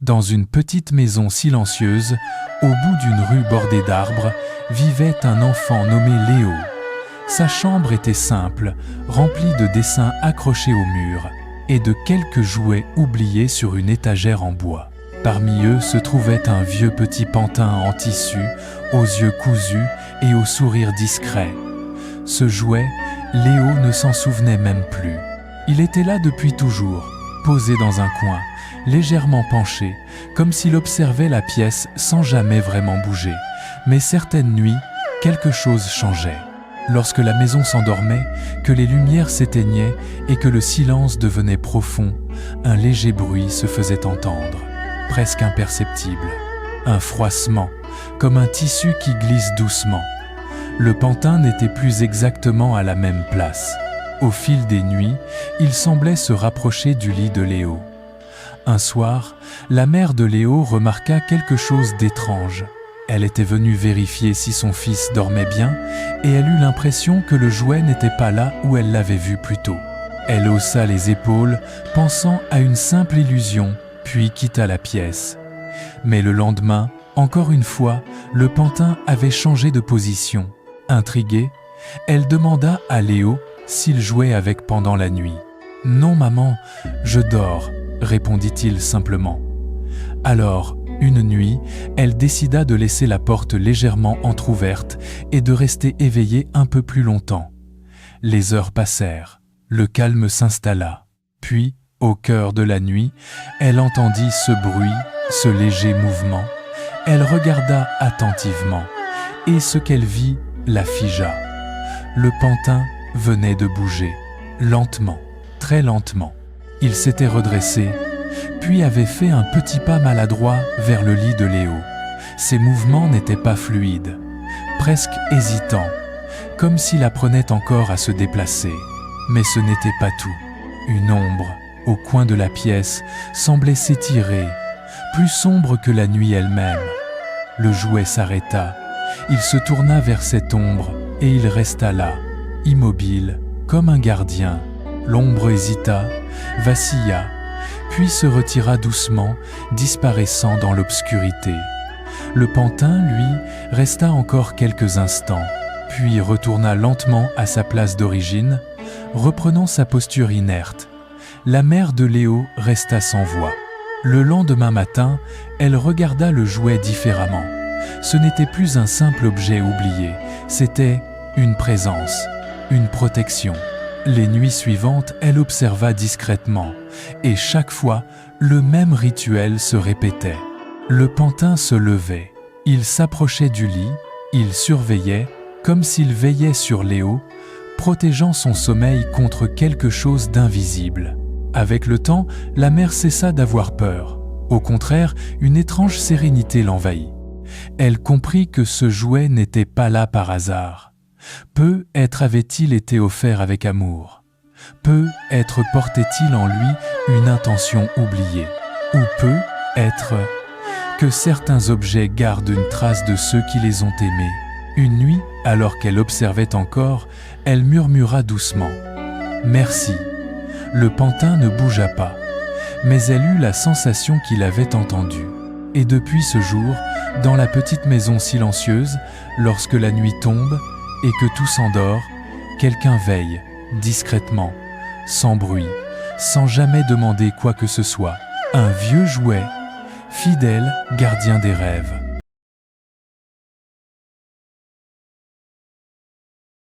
Dans une petite maison silencieuse, au bout d'une rue bordée d'arbres, vivait un enfant nommé Léo. Sa chambre était simple, remplie de dessins accrochés au mur et de quelques jouets oubliés sur une étagère en bois. Parmi eux se trouvait un vieux petit pantin en tissu, aux yeux cousus et au sourire discret. Ce jouet, Léo ne s'en souvenait même plus. Il était là depuis toujours, posé dans un coin, légèrement penché, comme s'il observait la pièce sans jamais vraiment bouger. Mais certaines nuits, quelque chose changeait. Lorsque la maison s'endormait, que les lumières s'éteignaient et que le silence devenait profond, un léger bruit se faisait entendre, presque imperceptible. Un froissement, comme un tissu qui glisse doucement. Le pantin n'était plus exactement à la même place. Au fil des nuits, il semblait se rapprocher du lit de Léo. Un soir, la mère de Léo remarqua quelque chose d'étrange. Elle était venue vérifier si son fils dormait bien et elle eut l'impression que le jouet n'était pas là où elle l'avait vu plus tôt. Elle haussa les épaules, pensant à une simple illusion, puis quitta la pièce. Mais le lendemain, encore une fois, le pantin avait changé de position. Intriguée, elle demanda à Léo s'il jouait avec pendant la nuit. « Non maman, je dors », répondit-il simplement. Alors, une nuit, elle décida de laisser la porte légèrement entr'ouverte et de rester éveillée un peu plus longtemps. Les heures passèrent, le calme s'installa. Puis, au cœur de la nuit, elle entendit ce bruit, ce léger mouvement. Elle regarda attentivement, et ce qu'elle vit la figea. Le pantin venait de bouger, lentement, très lentement. Il s'était redressé, puis avait fait un petit pas maladroit vers le lit de Léo. Ses mouvements n'étaient pas fluides, presque hésitants, comme s'il apprenait encore à se déplacer. Mais ce n'était pas tout. Une ombre, au coin de la pièce, semblait s'étirer, plus sombre que la nuit elle-même. Le jouet s'arrêta. Il se tourna vers cette ombre et il resta là, immobile, comme un gardien. L'ombre hésita, vacilla, puis se retira doucement, disparaissant dans l'obscurité. Le pantin, lui, resta encore quelques instants, puis retourna lentement à sa place d'origine, reprenant sa posture inerte. La mère de Léo resta sans voix. Le lendemain matin, elle regarda le jouet différemment. Ce n'était plus un simple objet oublié, c'était une présence, une protection. Les nuits suivantes, elle observa discrètement, et chaque fois, le même rituel se répétait. Le pantin se levait, il s'approchait du lit, il surveillait, comme s'il veillait sur Léo, protégeant son sommeil contre quelque chose d'invisible. Avec le temps, la mère cessa d'avoir peur. Au contraire, une étrange sérénité l'envahit. Elle comprit que ce jouet n'était pas là par hasard. Peut-être avait-il été offert avec amour. Peut-être portait-il en lui une intention oubliée. Ou peut-être que certains objets gardent une trace de ceux qui les ont aimés. Une nuit, alors qu'elle observait encore, elle murmura doucement « Merci ». Le pantin ne bougea pas, mais elle eut la sensation qu'il avait entendu. Et depuis ce jour, dans la petite maison silencieuse, lorsque la nuit tombe et que tout s'endort, quelqu'un veille, discrètement, sans bruit, sans jamais demander quoi que ce soit. Un vieux jouet, fidèle gardien des rêves.